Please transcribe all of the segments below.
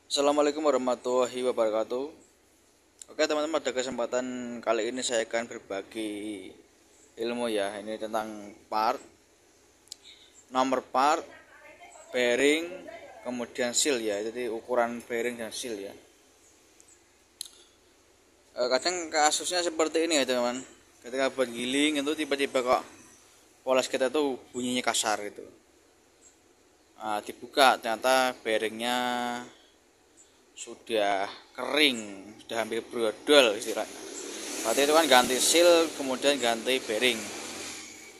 Assalamualaikum warahmatullahi wabarakatuh. Oke teman-teman, pada kesempatan kali ini saya akan berbagi ilmu ya. Ini tentang nomor part, bearing, kemudian seal ya. Jadi ukuran bearing dan seal ya. Kadang kasusnya seperti ini ya teman-teman. Ketika buat giling itu tiba-tiba kok poles kita tuh bunyinya kasar gitu. Dibuka ternyata bearingnya sudah kering, sudah hampir brodol istilahnya. Berarti itu kan ganti seal kemudian ganti bearing.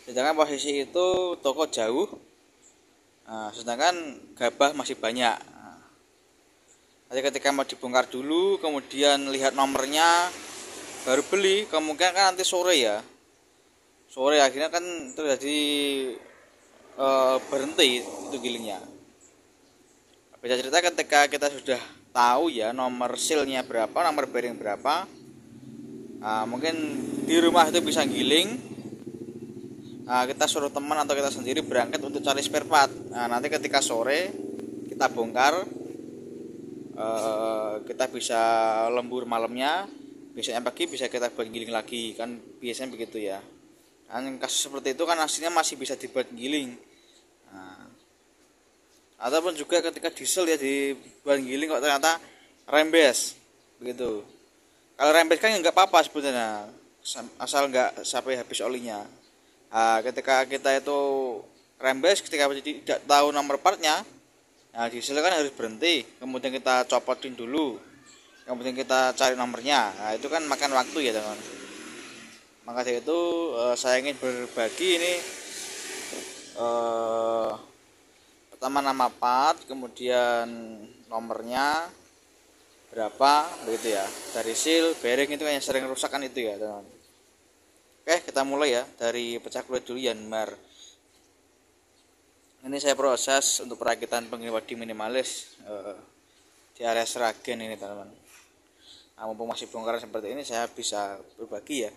Sedangkan posisi itu toko jauh, sedangkan gabah masih banyak. Jadi ketika mau dibongkar dulu kemudian lihat nomornya baru beli, kemungkinan kan nanti sore ya. Sore akhirnya kan terjadi berhenti itu gilingnya. Bisa cerita ketika kita sudah tahu ya nomor sealnya berapa, nomor bearing berapa, mungkin di rumah itu bisa giling, kita suruh teman atau kita sendiri berangkat untuk cari spare part. Nanti ketika sore kita bongkar, kita bisa lembur malamnya, biasanya pagi bisa kita buat giling lagi, kan biasanya begitu ya. Kan kasus seperti itu kan aslinya masih bisa dibuat giling. Ataupun juga ketika diesel ya dibuat giling kok ternyata rembes begitu. Kalau rembes kan nggak apa-apa sebetulnya, asal nggak sampai habis olinya. Ketika kita itu rembes, ketika tidak tahu nomor partnya, diesel kan harus berhenti, kemudian kita copotin dulu, kemudian kita cari nomornya. Itu kan makan waktu ya teman. Maka dari itu saya ingin berbagi ini. Pertama nama part, kemudian nomornya berapa begitu ya. Dari seal, bearing itu yang sering rusak kan itu ya teman. Oke, kita mulai ya dari pecah kulit dulu Yanmar. Ini saya proses untuk perakitan pengirim minimalis di area Sragen ini teman-teman. Mumpung masih bongkaran seperti ini saya bisa berbagi ya.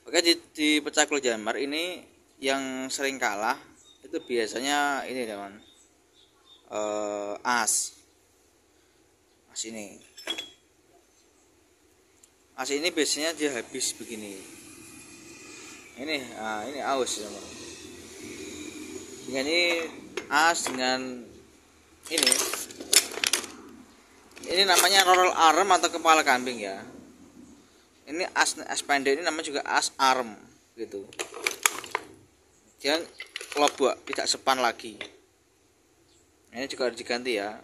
Oke, di pecah kulit Yanmar ini yang sering kalah itu biasanya ini teman, as ini biasanya dia habis begini. Ini aus teman. Ini as dengan ini namanya roll arm atau kepala kambing ya. Ini as pendek ini namanya juga as arm gitu. Dia lobak, tidak sepan lagi. Ini juga harus diganti ya.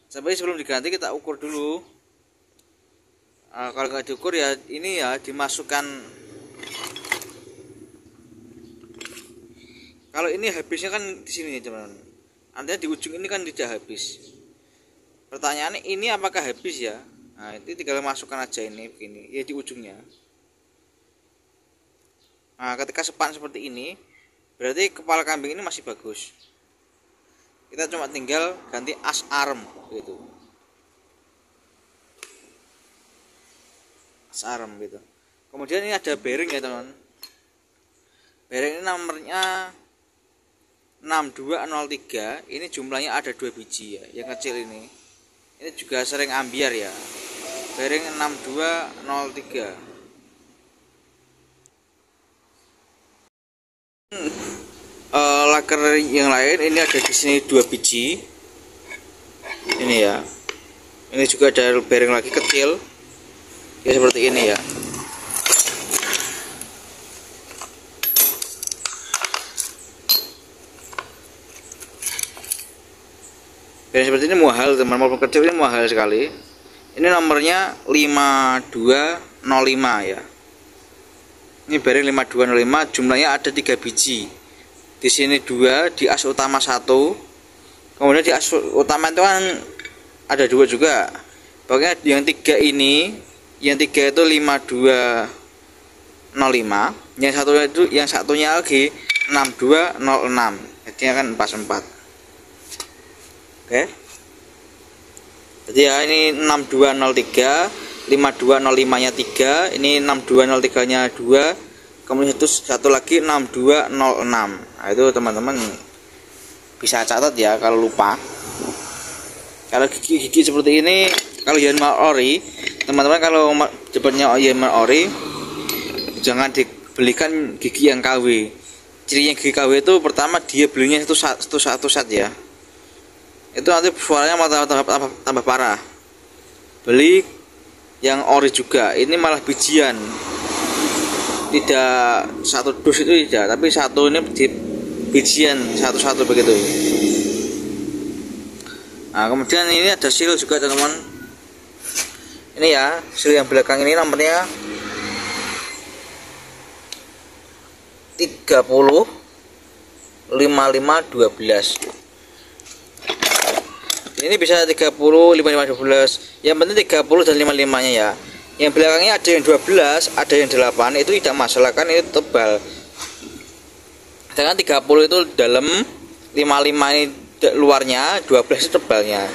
Sampai sebelum diganti kita ukur dulu. Kalau nggak diukur ya ini ya dimasukkan. Kalau ini habisnya kan di sini teman-teman. Artinya di ujung ini kan tidak habis. Pertanyaannya ini apakah habis ya? Itu tinggal masukkan aja ini begini ya di ujungnya. Ketika sepan seperti ini, berarti kepala kambing ini masih bagus. Kita cuma tinggal ganti as arm gitu. As arm gitu. Kemudian ini ada bearing ya teman. Bearing ini nomornya 6203. Ini jumlahnya ada 2 biji ya, yang kecil ini. Ini juga sering ambiar ya. Bearing 6203. Laker yang lain ini ada di sini 2 biji. Ini ya. Ini juga ada bearing lagi kecil. Ya seperti ini ya. Bearing seperti ini mahal teman, maupun kecil ini mahal sekali. Ini nomornya 5205 ya. Ini bearing 5205, jumlahnya ada 3 biji. Di sini 2, di as utama 1. Kemudian di as utama itu kan ada 2 juga. Pokoknya yang 3 ini, yang 3 itu 5205, yang satunya lagi 6206. Jadinya kan 44. Oke. Jadi ya ini 6203, 5205-nya 3, ini 6203-nya 2. Kemudian satu lagi 6206. Itu teman-teman bisa catat ya kalau lupa. Kalau gigi seperti ini, kalau Yanmar Ori, teman-teman kalau depannya Yanmar Ori, jangan dibelikan gigi yang KW. Cirinya gigi KW itu pertama dia belinya satu set ya. Itu nanti suaranya malah tambah parah. Beli yang ori juga, ini malah bijian. Tidak satu dus itu tidak, tapi satu ini bijian satu-satu begitu. Nah, kemudian ini ada seal juga teman-teman. Ini ya, seal yang belakang ini nomornya 30 55 12. Ini bisa 30 55 12. Yang penting 30 dan 55 nya ya. Yang belakangnya ada yang 12, ada yang 8, itu tidak masalah kan itu tebal. Sedangkan 30 itu dalam, 55 ini luarnya, 12 itu tebalnya.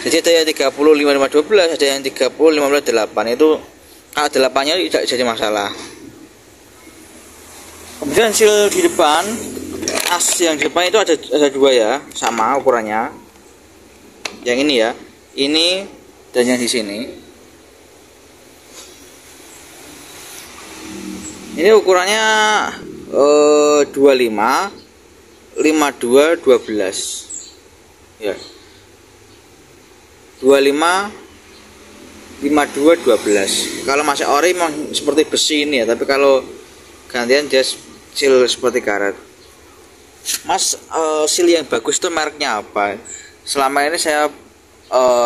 Jadi ada yang 30 55 12, ada yang 30 15 8. Itu kalau 8-nya tidak jadi masalah. Kemudian seal di depan, as yang di depan itu ada dua ya, sama ukurannya. Yang ini ya, ini dan yang di sini. Ini ukurannya 25 52 12 ya, 25 52 12. Kalau masih ori memang seperti besi ini ya, tapi kalau gantian dia seal seperti karet. Mas, seal yang bagus itu mereknya apa? Selama ini saya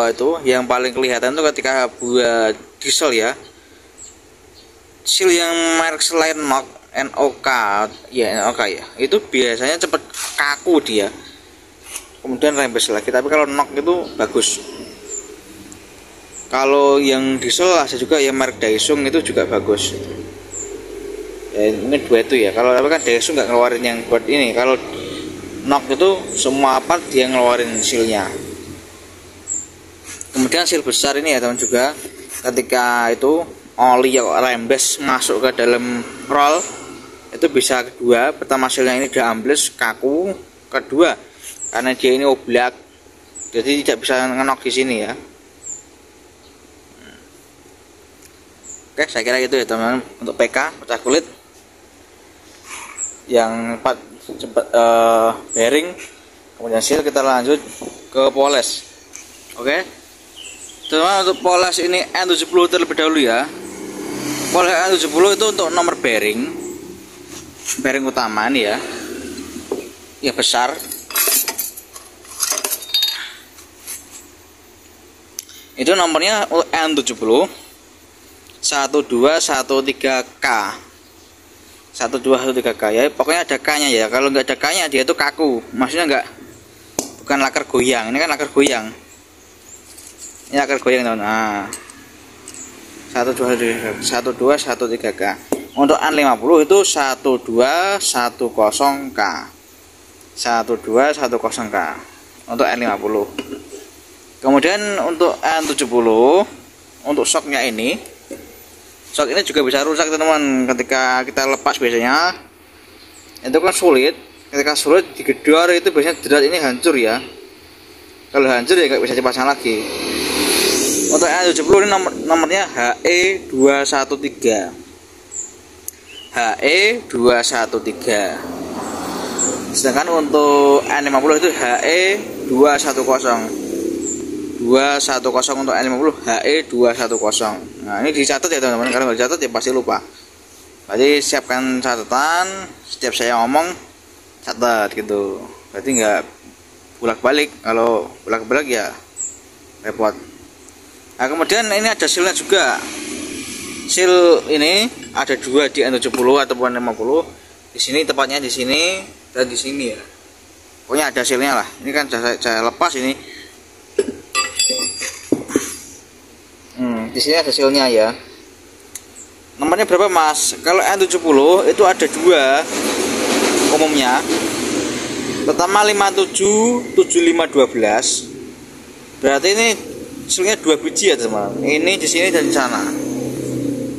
itu yang paling kelihatan tuh ketika buat diesel ya, seal yang merek selain NOK ya, itu biasanya cepet kaku dia, kemudian rembes lagi. Tapi kalau NOK itu bagus. Kalau yang diesel ada juga yang merek Daesung itu juga bagus ya. Ini dua itu ya. Kalau tapi kan Daesung nggak ngeluarin yang buat ini. Kalau NOK itu semua part dia ngeluarin sealnya. Kemudian seal besar ini ya teman juga, ketika itu oli yang rembes masuk ke dalam roll itu bisa kedua. Pertama sealnya ini udah ambles kaku, kedua karena dia ini oblak jadi tidak bisa ngenok di sini ya. Oke, saya kira itu ya teman-teman untuk PK pecah kulit yang 4 cepat bearing. Kemudian seal, kita lanjut ke poles. Oke teman-teman, untuk poles ini N70 terlebih dahulu ya. Poles N70 itu untuk nomor bearing utama nih ya besar. Itu nomornya N70 1213K 1213K ya, pokoknya ada K nya ya. Kalau nggak ada K nya dia itu kaku, maksudnya bukan lakar goyang. Ini kan lakar goyang, ini lakar goyang teman. Nah 1213K. Untuk N50 itu 1210K 1210K untuk N50. Kemudian untuk N70 untuk shocknya ini, shock ini juga bisa rusak teman-teman ketika kita lepas. Biasanya itu kan sulit, ketika sulit digedor itu biasanya jerat ini hancur ya. Kalau hancur ya nggak bisa dipasang lagi. Untuk N70 ini nomornya HE213 sedangkan untuk N50 itu HE210 untuk N50 HE210. Nah ini dicatat ya teman-teman, kalau nggak dicatat ya pasti lupa. Jadi siapkan catatan, setiap saya ngomong catat gitu, berarti nggak bolak-balik. Kalau bolak-balik ya repot. Nah kemudian ini ada sealnya juga. Seal ini ada dua di N70 ataupun N50. Di sini tepatnya di sini dan di sini ya. Pokoknya ada sealnya lah. Ini kan saya lepas ini. Di sini ada sealnya ya. Nomornya berapa mas? Kalau N70 itu ada dua umumnya. Pertama 57 75 12. Berarti ini sealnya dua biji ya teman. Ini di sini dan di sana.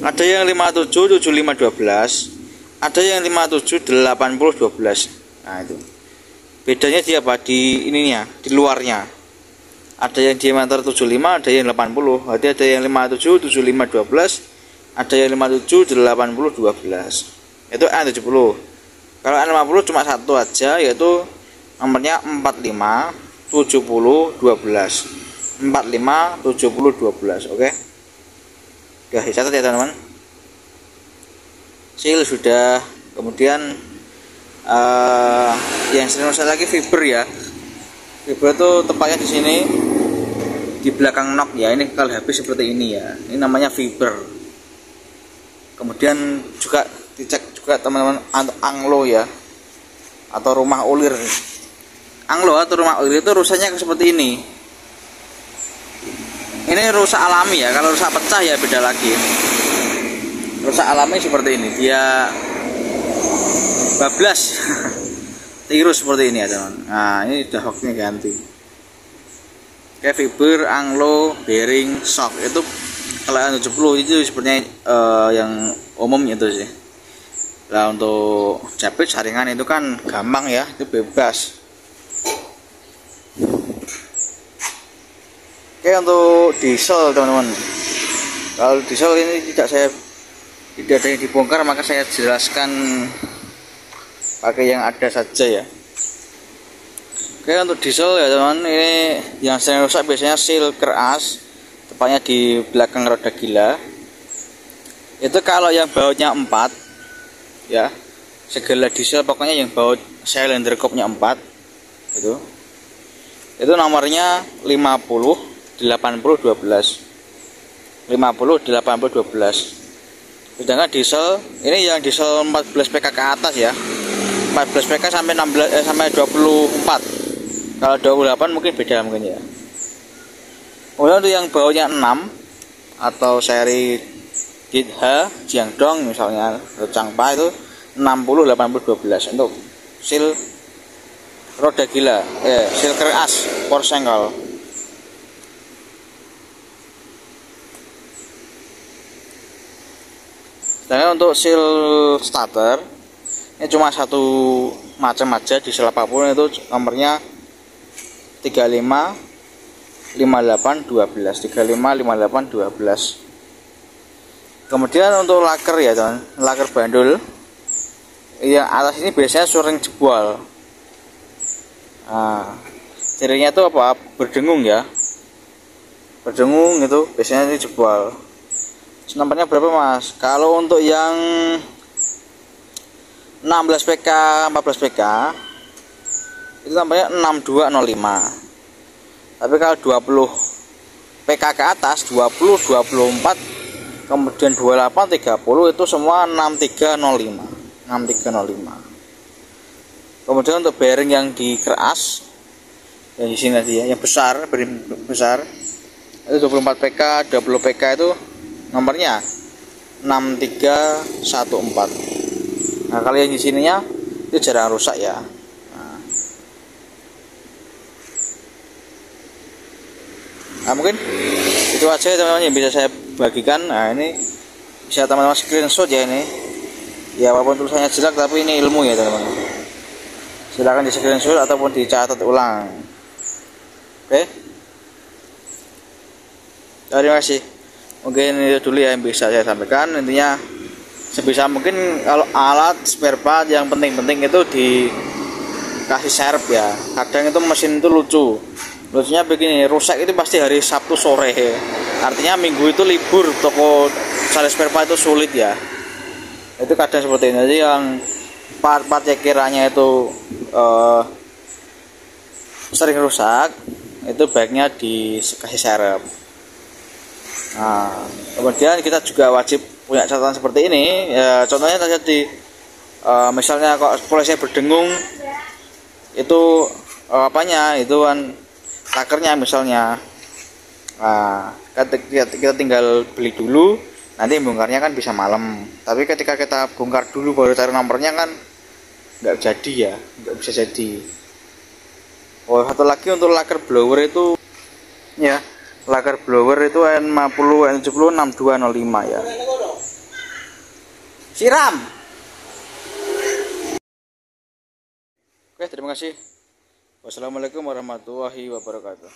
Ada yang 57 75 12. Ada yang 57 80 12. Nah itu. bedanya dia apa di ininya, di luarnya. Ada yang diameter 75, ada yang 80. Berarti ada yang 57, 75, 12, ada yang 57, 80, 12. Itu N70. Kalau N50 cuma satu aja, yaitu nomornya 45, 70, 12. 45, 70, 12. Oke. Udah dicatat ya teman-teman. Seal sudah. Kemudian yang sering saya lagi fiber ya. Fiber itu tepatnya di sini, di belakang nok ya. Ini kalau habis seperti ini ya. Ini namanya fiber. Kemudian juga dicek juga teman-teman anglo ya, atau rumah ulir. Anglo atau rumah ulir itu rusaknya seperti ini. Ini rusak alami ya. Kalau rusak pecah ya beda lagi. Rusak alami seperti ini, dia bablas tirus seperti ini ya teman. Nah ini udah hooknya ganti. Kayak fiber, anglo, bearing, shock itu kalau N70 itu sebenarnya yang umum itu sih. Nah untuk jepit saringan itu kan gampang ya, itu bebas. Oke, untuk diesel teman-teman, kalau diesel ini tidak ada yang dibongkar, maka saya jelaskan pakai yang ada saja ya. Oke, untuk diesel ya teman, ini yang sering rusak biasanya seal keras, tepatnya di belakang roda gila. Itu kalau yang bautnya 4 ya, segala diesel pokoknya yang baut cylinder kopnya 4 itu nomornya 50, 80, 12. 50, 80, 12. Sedangkan diesel ini yang diesel 14 PK ke atas ya, 14 PK sampai 24. Kalau 28 mungkin beda mungkin ya. Kemudian untuk yang bautnya 6 atau seri Ditha, Jiangdong misalnya, atau Changpa itu 60, 80, 12 untuk seal roda gila, seal keras, porsengkol. Sedangkan untuk seal starter ini cuma satu macam aja, diesel apapun itu nomornya 35, 58, 12. 35, 58, 12. Kemudian untuk laker ya teman, laker bandul yang atas ini biasanya sering jebol. Nah, cirinya itu apa? Berdengung ya, berdengung itu biasanya ini jebol. Nomornya berapa mas? Kalau untuk yang 16 PK, 14 PK itu nomornya 6205. Tapi kalau 20 PK ke atas, 20, 24, kemudian 28, 30 itu semua 6305. 6305. Kemudian untuk bearing yang dikeras yang di sini tadi ya, yang besar, bearing besar itu 24 PK, 20 PK itu nomornya 6314. Nah, kalau yang di sininya itu jarang rusak ya. Nah, mungkin itu aja teman-teman yang bisa saya bagikan. Nah, ini bisa teman-teman screenshot ya ini. Ya walaupun tulisannya jelek tapi ini ilmu ya teman-teman. Silakan di screenshot ataupun dicatat ulang. Oke. Terima kasih. Mungkin itu dulu ya yang bisa saya sampaikan. Intinya sebisa mungkin kalau alat spare part yang penting-penting itu dikasih serep ya. Kadang itu mesin itu lucunya begini, rusak itu pasti hari Sabtu sore, artinya minggu itu libur, toko cari spare part itu sulit ya. Itu kadang seperti ini. Jadi yang part-part yang kiranya itu sering rusak itu baiknya dikasih serep. Nah, kemudian kita juga wajib punya catatan seperti ini ya, contohnya tadi misalnya kok polisi berdengung itu apanya itu kan lakernya misalnya. Nah, kita tinggal beli dulu, nanti bongkarnya kan bisa malam, tapi ketika kita bongkar dulu baru cari nomornya kan nggak jadi ya, nggak bisa jadi. Oh, satu lagi untuk laker blower itu ya, laker blower itu N50, N70, 6205 ya. Siram. Oke, terima kasih. Wassalamualaikum warahmatullahi wabarakatuh.